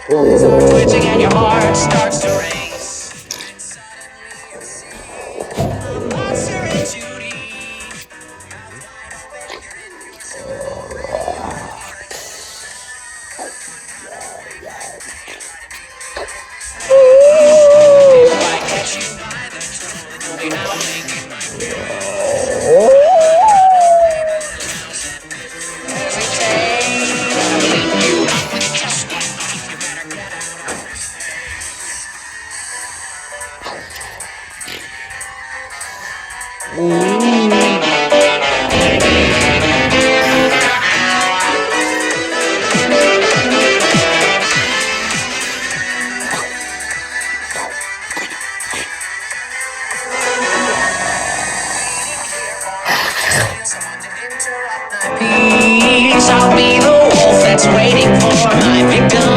Twitching and your heart starts to race. Monster and Judy. If I catch you by the throat, you'll be howling. Peace, I'll be the wolf that's waiting for my victim.